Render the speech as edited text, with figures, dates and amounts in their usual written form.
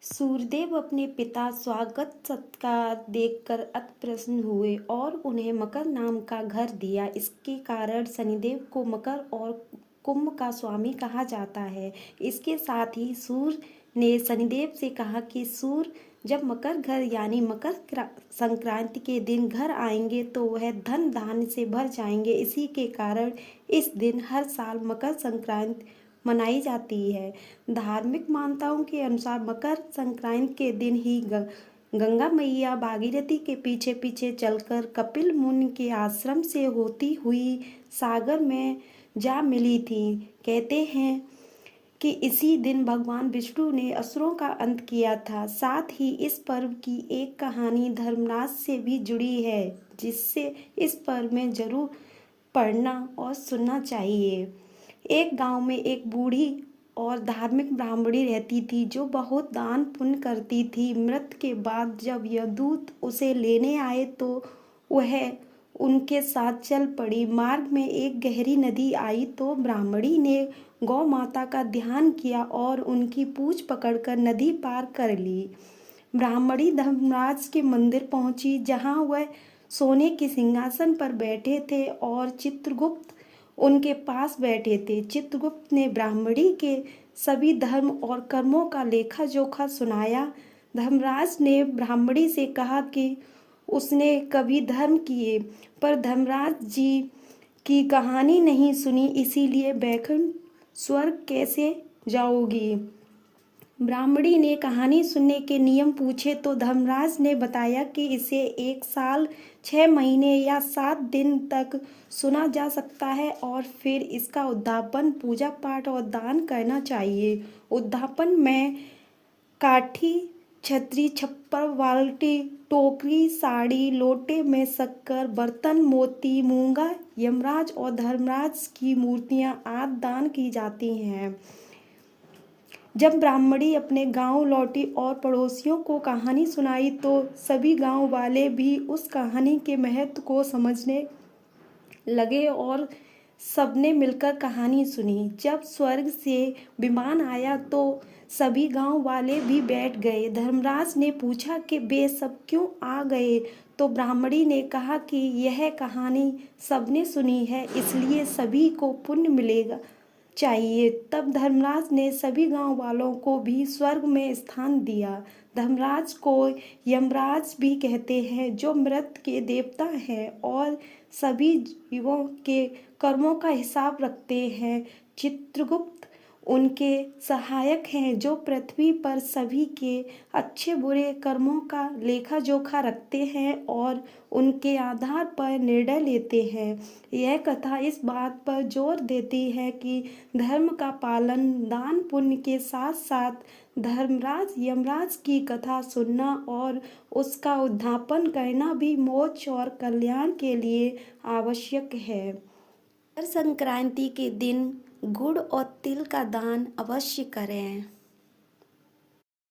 सूर्यदेव अपने पिता स्वागत सत्कार देखकर अति प्रसन्न हुए और उन्हें मकर नाम का घर दिया। इसके कारण शनिदेव को मकर और कुंभ का स्वामी कहा जाता है। इसके साथ ही सूर्य ने शनिदेव से कहा कि सूर्य जब मकर घर यानी मकर संक्रांति के दिन घर आएंगे तो वह धन धान्य से भर जाएंगे। इसी के कारण इस दिन हर साल मकर संक्रांति मनाई जाती है। धार्मिक मान्यताओं के अनुसार मकर संक्रांति के दिन ही गंगा मैया भागीरथी के पीछे पीछे चलकर कपिल मुनि के आश्रम से होती हुई सागर में जा मिली थी। कहते हैं कि इसी दिन भगवान विष्णु ने असुरों का अंत किया था। साथ ही इस पर्व की एक कहानी धर्मराज से भी जुड़ी है, जिससे इस पर्व में जरूर पढ़ना और सुनना चाहिए। एक गांव में एक बूढ़ी और धार्मिक ब्राह्मणी रहती थी जो बहुत दान पुण्य करती थी। मृत्यु के बाद जब यमदूत उसे लेने आए तो वह उनके साथ चल पड़ी। मार्ग में एक गहरी नदी आई तो ब्राह्मणी ने गौ माता का ध्यान किया और उनकी पूंछ पकड़कर नदी पार कर ली। ब्राह्मणी धर्मराज के मंदिर पहुंची, जहां वह सोने के सिंहासन पर बैठे थे और चित्रगुप्त उनके पास बैठे थे। चित्रगुप्त ने ब्राह्मणी के सभी धर्म और कर्मों का लेखा जोखा सुनाया। धर्मराज ने ब्राह्मणी से कहा कि उसने कभी धर्म किए पर धर्मराज जी की कहानी नहीं सुनी, इसीलिए बैकुंठ स्वर्ग कैसे जाओगी। ब्राह्मणी ने कहानी सुनने के नियम पूछे तो धर्मराज ने बताया कि इसे 1 साल 6 महीने या 7 दिन तक सुना जा सकता है और फिर इसका उद्यापन पूजा पाठ और दान करना चाहिए। उद्यापन में काठी, छतरी, छप्पर, बाल्टी, टोकरी, साड़ी, लोटे में शक्कर, बर्तन, मोती, मूंगा, यमराज और धर्मराज की मूर्तियां आदि दान की जाती हैं। जब ब्राह्मणी अपने गांव लौटी और पड़ोसियों को कहानी सुनाई तो सभी गांव वाले भी उस कहानी के महत्व को समझने लगे और सबने मिलकर कहानी सुनी। जब स्वर्ग से विमान आया तो सभी गांव वाले भी बैठ गए। धर्मराज ने पूछा कि वे सब क्यों आ गए तो ब्राह्मणी ने कहा कि यह कहानी सबने सुनी है, इसलिए सभी को पुण्य मिलेगा चाहिए। तब धर्मराज ने सभी गांव वालों को भी स्वर्ग में स्थान दिया। धर्मराज को यमराज भी कहते हैं, जो मृत्यु के देवता हैं और सभी जीवों के कर्मों का हिसाब रखते हैं। चित्रगुप्त उनके सहायक हैं, जो पृथ्वी पर सभी के अच्छे बुरे कर्मों का लेखा जोखा रखते हैं और उनके आधार पर निर्णय लेते हैं। यह कथा इस बात पर जोर देती है कि धर्म का पालन, दान पुण्य के साथ साथ धर्मराज यमराज की कथा सुनना और उसका उद्यापन करना भी मोक्ष और कल्याण के लिए आवश्यक है। मकर संक्रांति के दिन गुड़ और तिल का दान अवश्य करें।